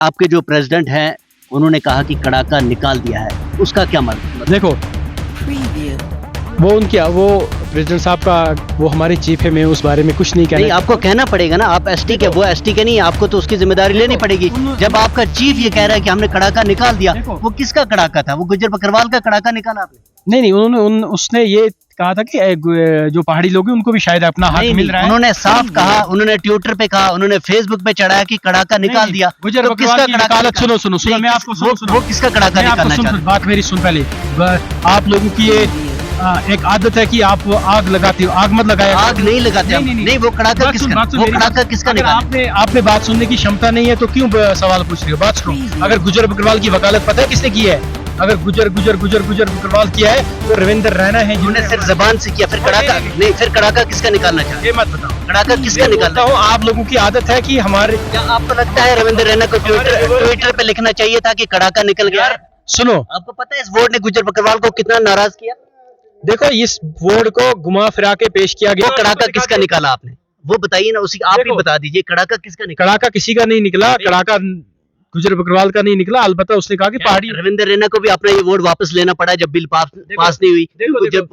आपके जो प्रेसिडेंट हैं उन्होंने कहा कि कड़ाका निकाल दिया है, उसका क्या मतलब? देखो वो प्रेसिडेंट साहब का वो हमारे चीफ है, मैं उस बारे में कुछ नहीं नहीं, कहना। आपको कहना पड़ेगा ना, आप एसटी के, वो एसटी के नहीं, आपको तो उसकी जिम्मेदारी लेनी पड़ेगी। जब आपका चीफ ये कह रहा है कि हमने कड़ाका निकाल दिया, वो किसका कड़ाका था? वो गुज्जर बकरवाल का कड़ाका निकाला आपने? नहीं, उसने ये कहा था कि जो पहाड़ी लोग हैं उनको भी शायद अपना हक नहीं, मिल रहा है। उन्होंने साफ कहा, उन्होंने ट्विटर पे कहा, उन्होंने फेसबुक पे चढ़ाया कि कड़ाका निकाल दिया। गुज्जर तो बकरवाल की वकालत सुनो, मैं आपको वो किसका कड़ाका निकालना चाहते हैं? बात मेरी सुन पहले। आप लोगों की ये एक आदत है कि आप आग लगाते हो, आग मत लगाया। आग नहीं लगाते हम। नहीं, वो कड़ाका किसका निकाला? आपने बात सुनने की क्षमता नहीं है तो क्यों सवाल पूछ रहे हो? बात सुनो। अगर गुज्जर बकरवाल की वकालत पता है किसने की है? अगर गुज्जर बकरवाल किया है तो रविंदर रैना है उन्होंने सिर्फ जबान से किया, फिर कड़ाका नहीं, फिर कड़ाका किसका निकालना चाहते? ये मत बताओ कड़ाका किसका निकालना? हूँ। आप लोगों की आदत है कि हमारे, क्या आपको लगता है रविंदर रैना को ट्विटर पे लिखना चाहिए था कि कड़ाका निकल गया है? सुनो, आपको पता है इस बोर्ड ने गुज्जर बकरवाल को कितना नाराज किया? देखो इस बोर्ड को घुमा फिरा के पेश किया गया। वो कड़ाका किसका निकाला आपने? वो बताइए ना, उसी आप ही बता दीजिए, कड़ाका किसका निकाला? कड़ाका किसी का नहीं निकला, कड़ाका गुज्जर बकरवाल का नहीं निकला। अलबत्ता उसने कहा कि पहाड़ी रविंदर रैना को भी अपना ये वोट वापस लेना पड़ा जब बिल पास नहीं हुई।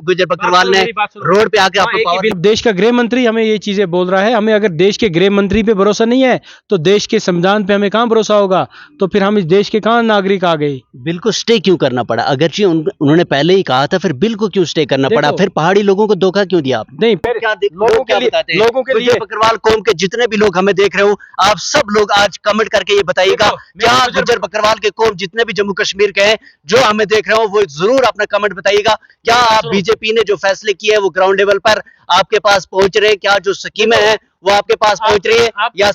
गुज्जर बकरवाल ने रोड पे आके आपको पावर। देश का गृह मंत्री हमें ये चीजें बोल रहा है। हमें अगर देश के गृह मंत्री पे भरोसा नहीं है तो देश के संविधान पे हमें कहाँ भरोसा होगा? तो फिर हम इस देश के कहाँ नागरिक आ गए? बिल को स्टे क्यों करना पड़ा? अगरचे उन्होंने पहले ही कहा था, फिर बिल को क्यों स्टे करना पड़ा? फिर पहाड़ी लोगों को धोखा क्यों दिया आपने? नहीं, फिर लोगों के लिए गुज्जर बकरवाल कौम के जितने भी लोग हमें देख रहे हो, आप सब लोग आज कमेंट करके ये बताइएगा, क्या गुज्जर बकरवाल के कौम जितने भी जम्मू कश्मीर के हैं जो हमें देख रहे हो, वो जरूर अपना कमेंट बताइएगा, क्या आप बीजेपी ने जो फैसले किए हैं वो ग्राउंड लेवल पर आपके पास पहुंच रहे हैं? क्या जो स्कीमें हैं वो आपके पास पहुंच रही है या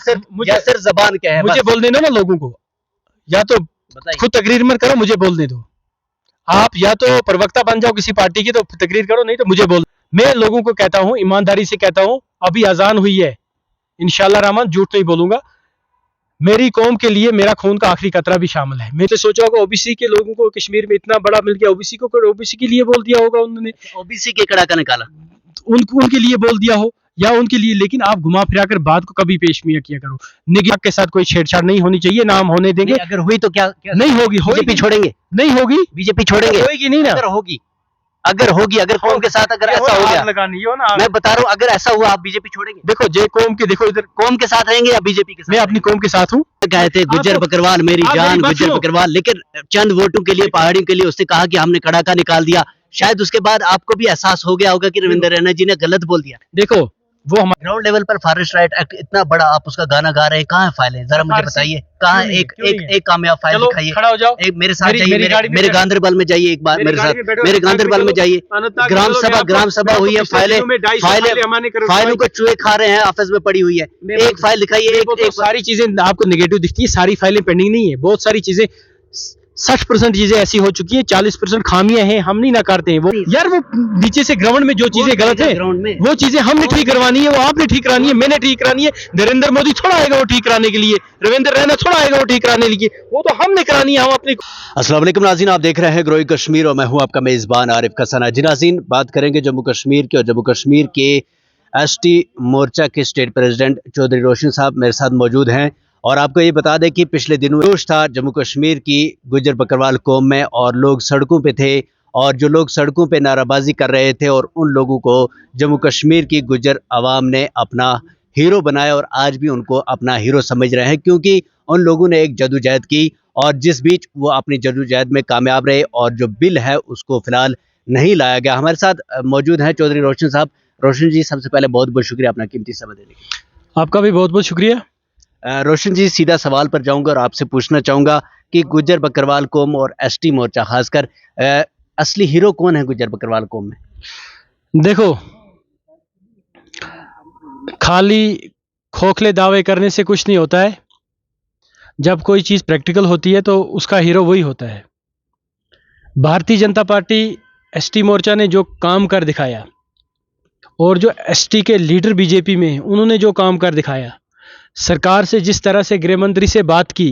सिर्फ जबान के हैं? मुझे बोल देना ना लोगों को, या तो खुद तकरीर मत करो, मुझे बोलने दो। आप या तो प्रवक्ता बन जाओ किसी पार्टी की तो तकरीर करो, नहीं तो मुझे बोल। मैं लोगों को कहता हूं, ईमानदारी से कहता हूं, अभी अजान हुई है, इंशाल्लाह रहमान झूठ नहीं बोलूंगा। मेरी कौम के लिए मेरा खून का आखिरी कतरा भी शामिल है। मैंने सोचा होगा ओबीसी के लोगों को कश्मीर में इतना बड़ा मिल गया, ओबीसी के लिए बोल दिया होगा उन्होंने, ओबीसी के कड़ाका निकाला, उनके लिए बोल दिया हो या उनके लिए। लेकिन आप घुमा फिरा कर बात को कभी पेश नहीं किया करो। निगरान के साथ कोई छेड़छाड़ नहीं होनी चाहिए, ना हम होने देंगे। अगर हुई तो क्या नहीं होगी, बीजेपी छोड़ेंगे? नहीं होगी, बीजेपी छोड़ेंगे? होगी नहीं ना। अगर होगी, अगर कौम के साथ अगर ऐसा हो गया, मैं बता रहा हूँ, अगर ऐसा हुआ आप बीजेपी छोड़ेंगे? देखो जे कौम के, देखो इधर कौम के साथ रहेंगे या बीजेपी के साथ? मैं अपनी कौम के साथ हूँ। कहे थे गुज्जर बकरवाल मेरी जान, गुज्जर बकरवाल, लेकिन चंद वोटों के लिए, पहाड़ियों के लिए उसने कहा कि हमने कड़ाका निकाल दिया। शायद उसके बाद आपको भी एहसास हो गया होगा कि रविंदर रैना जी ने गलत बोल दिया। देखो वो हमारे ग्राउंड लेवल पर फॉरेस्ट राइट एक्ट इतना बड़ा आप उसका गाना गा रहे हैं, कहाँ है फाइलें? जरा मुझे बताइए, कहाँ एक कामयाब फाइल दिखाइए। खड़ा हो जाओ, एक मेरे साथ जाइए, मेरे गांधरबल में जाइए, एक बार मेरे साथ, मेरे गांधरबल में जाइए। ग्राम सभा हुई है, फाइलों को चूहे खा रहे हैं, ऑफिस में पड़ी हुई है। एक फाइल दिखाइए। एक सारी चीजें आपको नेगेटिव दिखती है, सारी फाइलें पेंडिंग नहीं है। बहुत सारी चीजें 60% चीजें ऐसी हो चुकी है, 40% खामियां हैं, हम नहीं नकारते हैं वो। यार वो नीचे से ग्राउंड में जो चीजें गलत है वो चीजें हमने ठीक करवानी है, वो आपने ठीक करानी है, मैंने ठीक करानी है। नरेंद्र मोदी थोड़ा आएगा वो ठीक कराने के लिए, रविंदर रैना थोड़ा आएगा वो ठीक कराने के लिए, वो तो हमने करानी है। हम अपनी। अस्सलाम वालेकुम नाज़रीन, आप देख रहे हैं ग्रोइंग कश्मीर और मैं हूं आपका मेजबान आरिफ कसाना। जी नाज़रीन, बात करेंगे जम्मू कश्मीर के, और जम्मू कश्मीर के एसटी मोर्चा के स्टेट प्रेसिडेंट चौधरी रोशन साहब मेरे साथ मौजूद हैं। और आपको ये बता दें कि पिछले दिनों जोश था जम्मू कश्मीर की गुज्जर बकरवाल कौम में, और लोग सड़कों पे थे, और जो लोग सड़कों पे नाराबाजी कर रहे थे, और उन लोगों को जम्मू कश्मीर की गुज्जर आवाम ने अपना हीरो बनाया, और आज भी उनको अपना हीरो समझ रहे हैं, क्योंकि उन लोगों ने एक जदोजहद की, और जिस बीच वो अपनी जदोजहद में कामयाब रहे, और जो बिल है उसको फिलहाल नहीं लाया गया। हमारे साथ मौजूद हैं चौधरी रोशन साहब। रोशन जी, सबसे पहले बहुत बहुत शुक्रिया अपना कीमती समय देने के लिए। आपका भी बहुत बहुत शुक्रिया। रोशन जी, सीधा सवाल पर जाऊंगा और आपसे पूछना चाहूंगा कि गुज्जर बकरवाल कौम और एसटी मोर्चा खासकर, असली हीरो कौन है गुज्जर बकरवाल कौम में? देखो, खाली खोखले दावे करने से कुछ नहीं होता है। जब कोई चीज प्रैक्टिकल होती है तो उसका हीरो वही होता है। भारतीय जनता पार्टी एसटी मोर्चा ने जो काम कर दिखाया, और जो एसटी के लीडर बीजेपी में उन्होंने जो काम कर दिखाया, सरकार से जिस तरह से गृह मंत्री से बात की,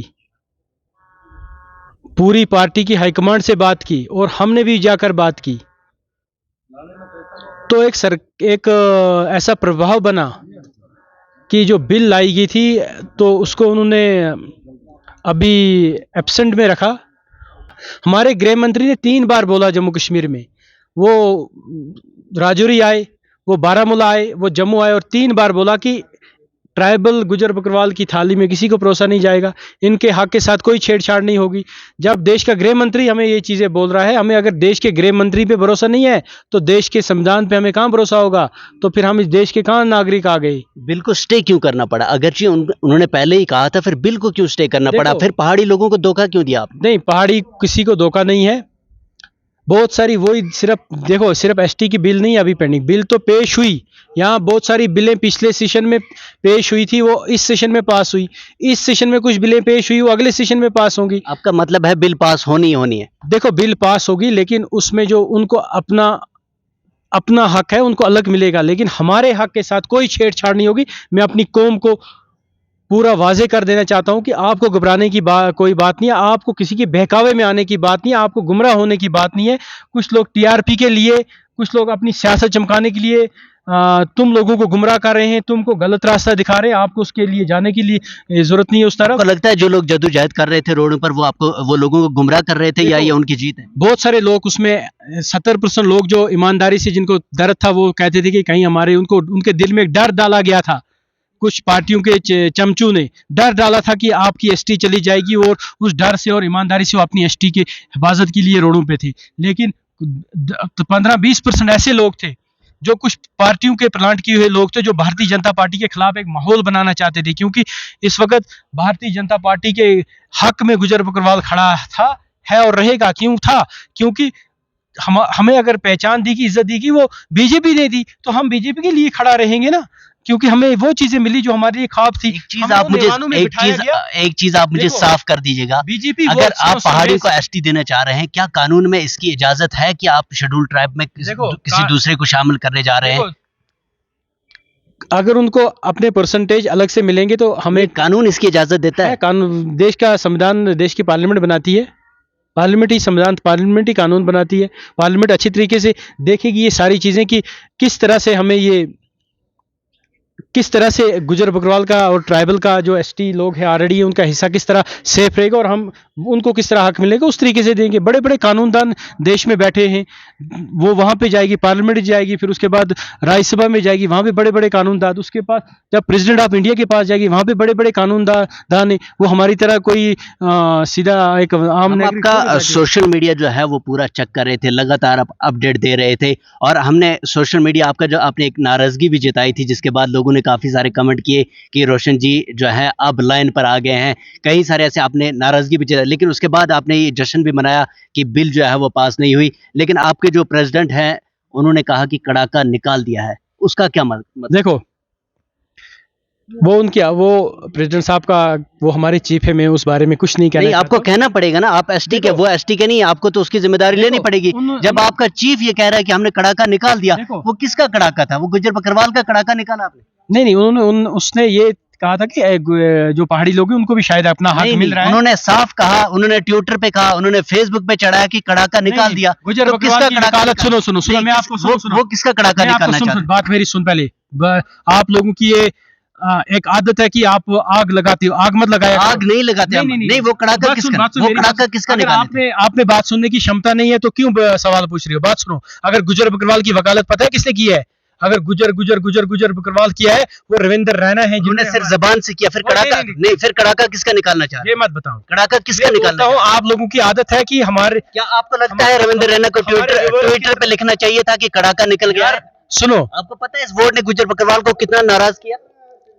पूरी पार्टी की हाईकमांड से बात की, और हमने भी जाकर बात की, तो एक ऐसा प्रभाव बना कि जो बिल लाई गई थी तो उसको उन्होंने अभी एब्सेंट में रखा। हमारे गृह मंत्री ने 3 बार बोला जम्मू कश्मीर में, वो राजौरी आए, वो बारामूला आए, वो जम्मू आए और 3 बार बोला कि ट्राइबल गुजर बकरवाल की थाली में किसी को परोसा नहीं जाएगा, इनके हक के साथ कोई छेड़छाड़ नहीं होगी। जब देश का गृह मंत्री हमें ये चीज़ें बोल रहा है, हमें अगर देश के गृह मंत्री पे भरोसा नहीं है तो देश के संविधान पे हमें कहाँ भरोसा होगा? तो फिर हम इस देश के कहाँ नागरिक आ गए? बिल को स्टे क्यों करना पड़ा? अगरचे उन्होंने पहले ही कहा था, फिर बिल को क्यों स्टे करना पड़ा? देखो, फिर पहाड़ी लोगों को धोखा क्यों दिया आपने? नहीं, पहाड़ी किसी को धोखा नहीं है। बहुत सारी वही सिर्फ देखो, सिर्फ एसटी की बिल नहीं अभी पेंडिंग, बिल तो पेश हुई। यहाँ बहुत सारी बिलें पिछले सेशन में पेश हुई थी, वो इस सेशन में पास हुई। इस सेशन में कुछ बिलें पेश हुई, वो अगले सेशन में पास होंगी। आपका मतलब है बिल पास होनी ही होनी है? देखो, बिल पास होगी लेकिन उसमें जो उनको अपना अपना हक है उनको अलग मिलेगा, लेकिन हमारे हक के साथ कोई छेड़छाड़ नहीं होगी। मैं अपनी कौम को पूरा वाजे कर देना चाहता हूं कि आपको घबराने की कोई बात नहीं है, आपको किसी के बहकावे में आने की बात नहीं है, आपको गुमराह होने की बात नहीं है। कुछ लोग टीआरपी के लिए, कुछ लोग अपनी सियासत चमकाने के लिए तुम लोगों को गुमराह कर रहे हैं, तुमको गलत रास्ता दिखा रहे हैं, आपको उसके लिए जाने की लिए जरूरत नहीं है उस तरफ। आपको लगता है जो लोग जद्दोजहद कर रहे थे रोडों पर, वो लोगों को गुमराह कर रहे थे या ये उनकी जीत है? बहुत सारे लोग उसमें 70% लोग जो ईमानदारी से, जिनको दर्द था, वो कहते थे कि कहीं हमारे उनके दिल में एक डर डाला गया था। कुछ पार्टियों के चमचू ने डर डाला था कि आपकी एसटी चली जाएगी, और उस डर से और ईमानदारी से वो अपनी एसटी के हिफाजत के लिए रोडों पे थे। लेकिन 15-20% ऐसे लोग थे जो कुछ पार्टियों के प्लांट किए हुए लोग थे, जो भारतीय जनता पार्टी के खिलाफ एक माहौल बनाना चाहते थे, क्योंकि इस वक्त भारतीय जनता पार्टी के हक में गुजर बकरवाल खड़ा था, है और रहेगा। क्यों था? क्योंकि हमें अगर पहचान दी, की इज्जत दी, की वो बीजेपी ने दी, तो हम बीजेपी के लिए खड़ा रहेंगे ना, क्योंकि हमें वो चीजें मिली जो हमारे लिए ख्वाब थी। एक चीज आप मुझे साफ कर दीजिएगा, बीजेपी, अगर आप पहाड़ियों को एसटी देना चाह रहे हैं, क्या कानून में इसकी इजाजत है कि आप शेड्यूल ट्राइब में किसी दूसरे को शामिल करने जा रहे हैं? अगर उनको अपने परसेंटेज अलग से मिलेंगे तो हमें कानून इसकी इजाजत देता है। कानून, देश का संविधान, देश की पार्लियामेंट बनाती है, पार्लियामेंट ही संविधान, पार्लियामेंट ही कानून बनाती है। पार्लियामेंट अच्छी तरीके से देखेगी ये सारी चीजें कि किस तरह से हमें ये, किस तरह से गुजर बकरवाल का और ट्राइबल का जो एसटी लोग हैं ऑलरेडी, उनका हिस्सा किस तरह सेफ रहेगा और हम उनको किस तरह हक मिलेगा, उस तरीके से देंगे। बड़े बड़े कानूनदान देश में बैठे हैं, वो वहाँ पे जाएगी, पार्लियामेंट जाएगी, फिर उसके बाद राज्यसभा में जाएगी, वहाँ पे बड़े बड़े कानूनदान, उसके पास जब प्रेसिडेंट ऑफ इंडिया के पास जाएगी, वहाँ पे बड़े बड़े कानूनदान है। वो हमारी तरह कोई सीधा एक आम आपका सोशल मीडिया जो है वो पूरा चेक कर रहे थे, लगातार आप अपडेट दे रहे थे, और हमने सोशल मीडिया आपका जो आपने एक नाराजगी भी जताई थी, जिसके बाद लोगों ने काफी सारे कमेंट किए कि रोशन जी जो है अब लाइन पर आ गए हैं। कई सारे ऐसे आपने नाराजगी भी जताई, लेकिन उसके बाद आपने ये जश्न भी मनाया कि बिल जो है वो पास नहीं हुई। लेकिन आपके जो प्रेसिडेंट हैं उन्होंने कहा कि कड़ाका निकाल दिया है, उसका क्या मतलब? देखो, वो प्रेसिडेंट साहब का, वो हमारे चीफ है, मैं उस बारे में कुछ नहीं कहना। नहीं, आपको कहना पड़ेगा ना, आप एसटी के, वो एसटी के नहीं, आपको तो उसकी जिम्मेदारी लेनी पड़ेगी। जब आपका चीफ ये कह रहा है कि हमने कड़ाका निकाल दिया, वो किसका कड़ाका था? वो गुजर बकरवाल का कड़ाका निकाला आपने? नहीं, उसने ये कहा था कि जो पहाड़ी लोग हैं उनको भी शायद अपना हक मिल रहा है। उन्होंने साफ कहा, उन्होंने ट्विटर पे कहा, उन्होंने फेसबुक पे चढ़ाया कि कड़ाका निकाल दिया। गुजर बकरवाल की वकालत सुनो, मैं आपको वो किसका कड़ाका निकालना चाहते हैं? बात मेरी सुन पहले। आप लोगों की ये एक आदत है कि आप आग लगाते हो, आग मत लगाया। आग नहीं लगाते। नहीं, वो कड़ाका किसका निकालना? आपने बात सुनने की क्षमता नहीं है तो क्यों सवाल पूछ रही हो? बात सुनो। अगर गुजर बकरवाल की वकालत पता है किसने की है? अगर गुजर बकरवाल किया है, वो रविंदर रैना है जिन्होंने सिर्फ जबान से किया। फिर कड़ाका नहीं, फिर कड़ाका किसका निकालना चाह रहे? ये मत बताओ, कड़ाका किसका निकालना? आप लोगों की आदत है कि हमारे, क्या आपको लगता है रविंदर रैना को ट्विटर पे लिखना चाहिए था कि कड़ाका निकल गया? सुनो, आपको पता है इस बोर्ड ने गुजर बकरवाल को कितना नाराज किया?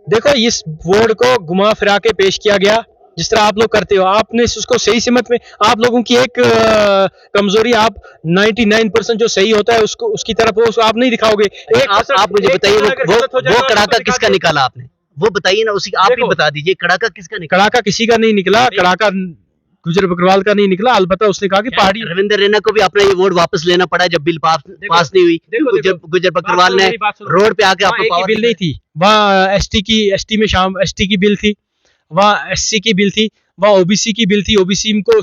देखो, इस बोर्ड को घुमा फिरा के पेश किया गया, जिस तरह आप लोग करते हो। आपने उसको सही सिमत में, आप लोगों की एक कमजोरी, आप 99% जो सही होता है उसको, उसकी तरफ आप नहीं दिखाओगे। आप मुझे बताइए वो कड़ाका किसका निकाला आपने? वो बताइए ना, उसी आप ही बता दीजिए कड़ाका किसका निकला? कड़ाका किसी का नहीं निकला, कड़ाका गुजर बकरवाल का नहीं निकला। अलबत्ता उसने कहा कि पहाड़ी, रविंदर रैना को भी अपना ये वोट वापस लेना पड़ा जब बिल पास नहीं हुई। गुजर बकरवाल ने रोड पे आके आपको पावर, बिल नहीं थी वहाँ, एसटी की बिल थी, वहाँ एससी की बिल थी, वहाँ ओबीसी की बिल थी। ओबीसी को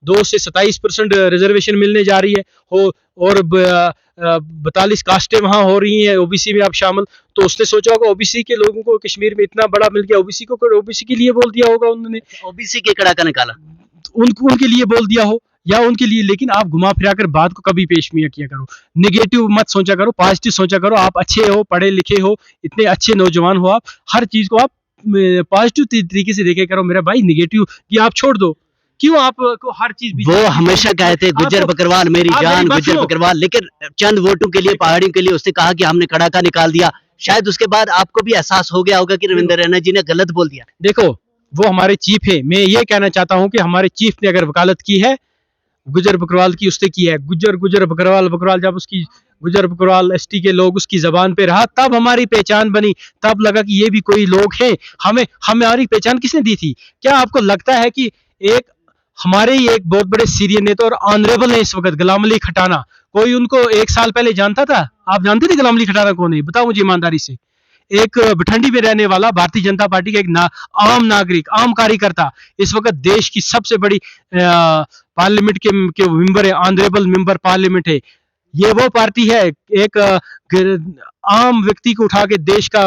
2 से 27% रिजर्वेशन मिलने जा रही है, और 42 कास्टें वहां हो रही हैं, ओबीसी में आप शामिल, तो उसने सोचा होगा ओबीसी के लोगों को कश्मीर में इतना बड़ा मिल गया, ओबीसी को ओबीसी के लिए बोल दिया होगा उन्होंने, ओबीसी के कड़ा का निकाला। उनके लिए बोल दिया हो या उनके लिए। लेकिन आप घुमा फिरा कर बात को कभी पेश नहीं किया करो, निगेटिव मत सोचा करो, पॉजिटिव सोचा करो। आप अच्छे हो, पढ़े लिखे हो, इतने अच्छे नौजवान हो, आप हर चीज को आप पॉजिटिव तरीके से देखे करो मेरा भाई। निगेटिव कि आप छोड़ दो, क्यों आपको हर चीज वो हमेशा कहते गुजर बकरवाल मेरी जान, गुजर बकरवाल, लेकिन चंद वोटों के लिए, पहाड़ियों के लिए उसने कहा कि हमने कड़ा का निकाल दिया। शायद उसके बाद आपको भी एहसास हो गया होगा कि रविंद्र रैना जी ने गलत बोल दिया। देखो वो हमारे चीफ है, मैं ये कहना चाहता हूं कि हमारे चीफ ने अगर वकालत की है गुजर बकरवाल की, उसने की है, गुजर बकरवाल, जब उसकी गुजर बकरवाल एसटी के लोग उसकी जबान पे रहा, तब हमारी पहचान बनी, तब लगा कि ये भी कोई लोग हैं। हमारी पहचान किसने दी थी? क्या आपको लगता है कि एक हमारे ही एक बहुत बड़े सीनियर नेता और ऑनरेबल है इस वक्त गुलाम अली खटाना, कोई उनको 1 साल पहले जानता था? आप जानते थे गुलाम अली खटाना कौन है? बताओ मुझे ईमानदारी से। एक भटंडी में रहने वाला भारतीय जनता पार्टी का एक आम नागरिक, आम कार्यकर्ता, इस वक्त देश की सबसे बड़ी पार्लियामेंट के मेंबर है, ऑनरेबल मेंबर पार्लियामेंट है। ये वो पार्टी है, एक आम व्यक्ति को उठा के देश का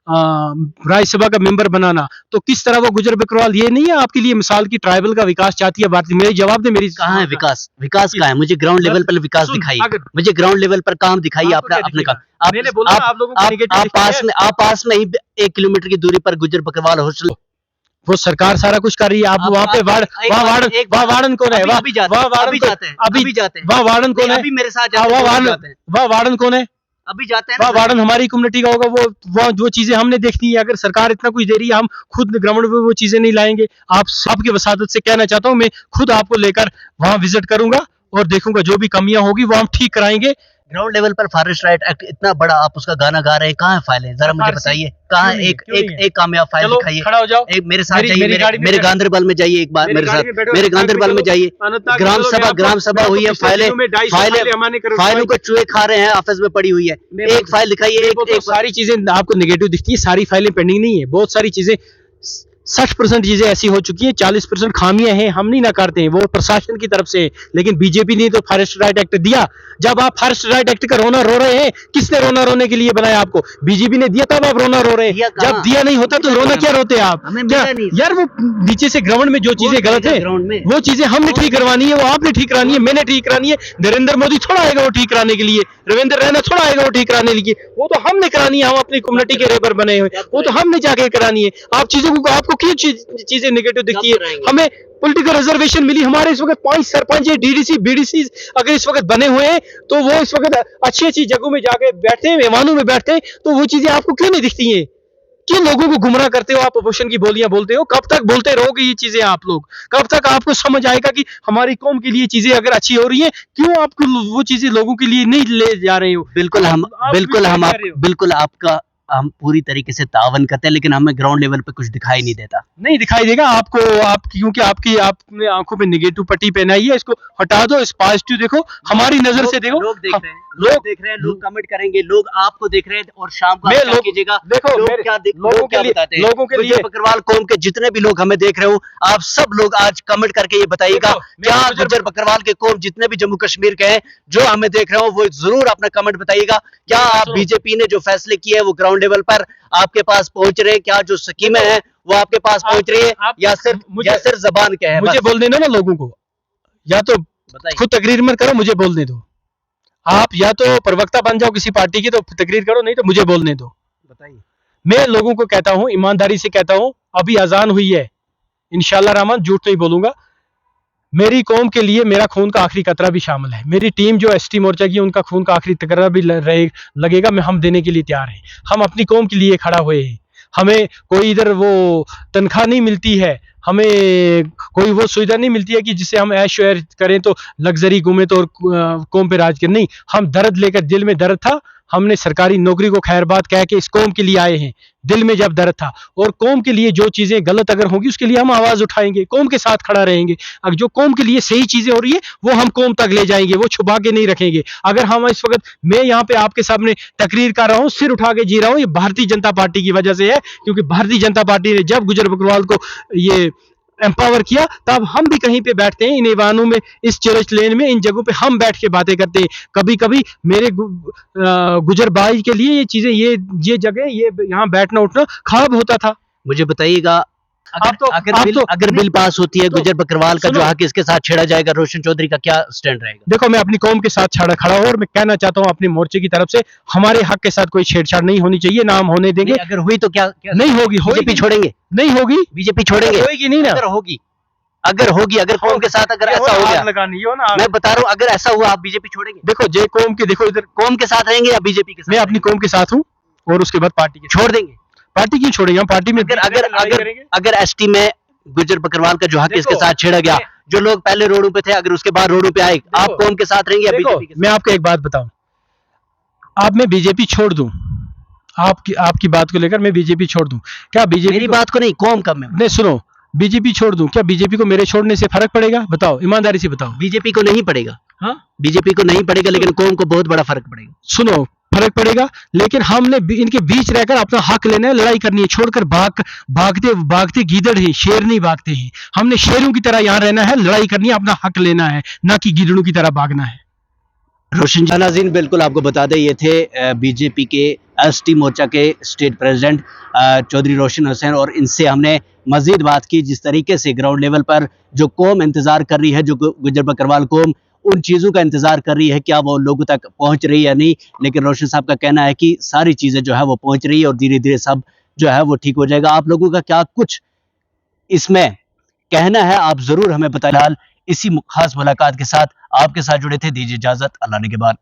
राज्यसभा का मेंबर बनाना। तो किस तरह वो गुजर बकरवाल ये नहीं है आपके लिए मिसाल की? ट्राइबल का विकास चाहती है भारतीय। मेरे जवाब दे, मेरी कहाँ है विकास? विकास कहाँ है? मुझे ग्राउंड लेवल पर विकास दिखाइए, मुझे ग्राउंड लेवल पर काम दिखाइए अपने काम। आप पास में ही 1 किलोमीटर की दूरी पर गुजर बकरवाल हॉस्टल, वो सरकार सारा कुछ कर रही है। आप वहाँ पे वार्डन कौन है? अभी जाते हैं, वहाँ वार्डन कौन है? अभी मेरे साथ जाते हैं, वहाँ वार्डन कौन है? अभी जाते हैं। वहाँ वार्डन हमारी कम्युनिटी का होगा। वो चीजें हमने देखनी है। अगर सरकार इतना कुछ दे रही है, हम खुद ग्राउंड में वो चीजें नहीं लाएंगे। आप सबकी वसादत से कहना चाहता हूँ, मैं खुद आपको लेकर वहाँ विजिट करूंगा और देखूंगा जो भी कमियां होगी वो हम ठीक कराएंगे। ग्राउंड लेवल पर फॉरेस्ट राइट एक्ट इतना बड़ा आप उसका गाना गा रहे हैं, कहाँ है फाइलें? जरा मुझे बताइए, कहाँ एक कामयाब फाइल दिखाइए। खड़ा हो जाओ, एक मेरे साथ जाइए, मेरे गांधरबल में जाइए, एक बार मेरे साथ, मेरे गांधरबल में जाइए। ग्राम सभा हुई है, फाइलों को चूहे खा रहे हैं, ऑफिस में पड़ी हुई है। एक फाइल दिखाइए। एक सारी चीजें आपको नेगेटिव दिखती है, सारी फाइलें पेंडिंग नहीं है। बहुत सारी चीजें 60% चीजें ऐसी हो चुकी है, 40% खामियां हैं, हम नहीं नकारते हैं, वो प्रशासन की तरफ से। लेकिन बीजेपी ने तो फॉरेस्ट राइट एक्ट दिया। जब आप फॉरेस्ट राइट एक्ट का रोना रो रहे हैं, किसने रोना रोने के लिए बनाया आपको? बीजेपी ने दिया, तब आप रोना रो रहे हैं। जब दिया नहीं होता तो रोना क्या रोते आप? क्या यार, वो नीचे से ग्राउंड में जो चीजें गलत है वो चीजें हमने ठीक करवानी है, वो आपने ठीक करानी है, मैंने ठीक करानी है। नरेंद्र मोदी थोड़ा आएगा वो ठीक कराने के लिए, रविंद्र रैना थोड़ा आएगा वो ठीक कराने के लिए। वो तो हमने करानी है, हम अपनी कम्युनिटी के रेबर बने हुए, वो तो हमने जाके करानी है। आप चीजों को, आपको क्यों चीजें नेगेटिव दिखती है? हमें पॉलिटिकल रिजर्वेशन मिली, हमारे इस वक्त 5 सरपंच, डीडीसी, बीडीसी अगर इस वक्त बने हुए हैं तो वो इस वक्त अच्छी अच्छी जगहों में जाके बैठते हैं, मेहमानों में बैठते हैं, तो वो चीजें आपको क्यों नहीं दिखती हैं? क्यों लोगों को गुमराह करते हो? आप अपोजिशन की बोलियां बोलते हो, कब तक बोलते रहोगे ये चीजें आप लोग? कब तक आपको समझ आएगा कि हमारी कौम के लिए चीजें अगर अच्छी हो रही है, क्यों आपको वो चीजें लोगों के लिए नहीं ले जा रहे हो? बिल्कुल आपका हम पूरी तरीके से तावन करते हैं, लेकिन हमें ग्राउंड लेवल पे कुछ दिखाई नहीं देता। नहीं दिखाई देगा आपको, क्योंकि आपने आंखों पे नेगेटिव पट्टी पहनाई है, इसको हटा दो, इस पॉजिटिव देखो, हमारी नजर से देखो। लोग देख रहे हैं, लोग कमेंट करेंगे, लोग आपको देख रहे हैं, और शाम को आप कीजिएगा। देखो लोगों के लिए बकरवाल कौम के जितने भी लोग हमें देख रहे हो, आप सब लोग आज कमेंट करके ये बताइएगा, क्या गुजर बकरवाल के कौम जितने भी जम्मू कश्मीर के हैं जो हमें देख रहे हो, वो जरूर अपना कमेंट बताइएगा। क्या आप बीजेपी ने जो फैसले किए हैं वो ग्राउंड लेवल पर आपके पास पहुंच रहे हैं? क्या जो स्कीमें हैं वो आपके पास पहुंच रही है, या सिर्फ जबान के हैं? मुझे बोलने दो ना लोगों को, या तो खुद तकरीर मत करो, मुझे बोलने दो। आप या तो प्रवक्ता बन जाओ किसी पार्टी की तो तकरीर करो, नहीं तो मुझे बोलने दो। बताइए। मैं लोगों को कहता हूं, ईमानदारी से कहता हूं, अभी अजान हुई है, इंशाल्लाह रहमान झूठ नहीं बोलूंगा। मेरी कौम के लिए मेरा खून का आखिरी कतरा भी शामिल है। मेरी टीम जो एसटी मोर्चा की, उनका खून का आखिरी कतरा भी लगेगा, हम देने के लिए तैयार हैं। हम अपनी कौम के लिए खड़ा हुए हैं। हमें कोई इधर वो तनख्वाह नहीं मिलती है, हमें कोई वो सुविधा नहीं मिलती है कि जिससे हम ऐश वैश करें तो लग्जरी घूमें तो और कौम पे राज करें। नहीं, हम दर्द लेकर, दिल में दर्द था, हमने सरकारी नौकरी को खैरबाद कह के इस कौम के लिए आए हैं। दिल में जब दर्द था, और कौम के लिए जो चीजें गलत अगर होंगी उसके लिए हम आवाज उठाएंगे, कौम के साथ खड़ा रहेंगे। अगर जो कौम के लिए सही चीजें हो रही है वो हम कौम तक ले जाएंगे, वो छुपा के नहीं रखेंगे। अगर हम इस वक्त, मैं यहाँ पे आपके सामने तकरीर कर रहा हूँ, सिर उठा के जी रहा हूँ, ये भारतीय जनता पार्टी की वजह से है। क्योंकि भारतीय जनता पार्टी ने जब गुजर बकरवाल को ये एम्पावर किया, तब हम भी कहीं पे बैठते हैं इन ईवानों में, इस चर्च लेन में, इन जगहों पे हम बैठ के बातें करते हैं। कभी कभी मेरे गुजर भाई के लिए ये चीजें, ये जगह, ये यहाँ बैठना उठना ख्वाब होता था। मुझे बताइएगा, अगर बिल पास होती है गुजर बकरवाल का जो हक इसके साथ छेड़ा जाएगा, रोशन चौधरी का क्या स्टैंड रहेगा? देखो, मैं अपनी कौम के साथ खड़ा हूँ और मैं कहना चाहता हूँ अपने मोर्चे की तरफ से, हमारे हक के साथ कोई छेड़छाड़ नहीं होनी चाहिए, ना हम होने देंगे। अगर हुई तो क्या नहीं होगी, बीजेपी छोड़ेंगे? नहीं होगी, बीजेपी छोड़ेंगे? होगी नहीं ना। अगर होगी, अगर कौम के साथ अगर ऐसा हो गया, मैं बता रहा हूँ, अगर ऐसा हुआ आप बीजेपी छोड़ेंगे? देखो, जे कौम के, देखो इधर कौम के साथ रहेंगे या बीजेपी के साथ? मैं अपनी कौम के साथ हूँ और उसके बाद पार्टी के छोड़ देंगे। पार्टी क्यों छोड़ेंगे हम? पार्टी में अगर एसटी में गुजर बकरवाल का जो हक इसके साथ छेड़ा गया, जो लोग पहले रोडों पे थे अगर उसके बाद रोडों पे आए, आप कौम के साथ रहेंगे या बीजेपी के साथ? मैं आपको एक बात बताऊं, आप मैं बीजेपी छोड़ दूं, आपकी बात को लेकर मैं बीजेपी छोड़ दूं, क्या बीजेपी? मेरी बात को नहीं, कौम का। नहीं, सुनो, बीजेपी छोड़ दूं, क्या बीजेपी को मेरे छोड़ने से फर्क पड़ेगा? बताओ, ईमानदारी से बताओ। बीजेपी को नहीं पड़ेगा। हाँ, बीजेपी को नहीं पड़ेगा, लेकिन कौम को बहुत बड़ा फर्क पड़ेगा। सुनो, फर्क पड़ेगा, लेकिन हमने इनके बीच रहकर अपना हक लेना है, लड़ाई करनी है। छोड़कर भागते गीदड़ है, शेर नहीं भागते हैं। हमने शेरों की तरह यहाँ रहना है, लड़ाई करनी है, अपना हक लेना है, ना कि गीदड़ों की तरह भागना है। रोशन जी, नाज़रीन, बिल्कुल आपको बता दें, ये थे बीजेपी के एसटी मोर्चा के स्टेट प्रेसिडेंट चौधरी रोशन हुसैन, और इनसे हमने मजीद बात की जिस तरीके से ग्राउंड लेवल पर जो कौम इंतजार कर रही है, जो गुजर बकरवाल कौम उन चीज़ों का इंतजार कर रही है, क्या वो लोगों तक पहुंच रही है या नहीं। लेकिन रोशन साहब का कहना है कि सारी चीज़ें जो है वो पहुंच रही है और धीरे धीरे सब जो है वो ठीक हो जाएगा। आप लोगों का क्या कुछ इसमें कहना है, आप जरूर हमें बताएं। इसी खास मुलाकात के साथ आपके साथ जुड़े थे, दीजिए इजाजत, अल्लाह ने के बाद।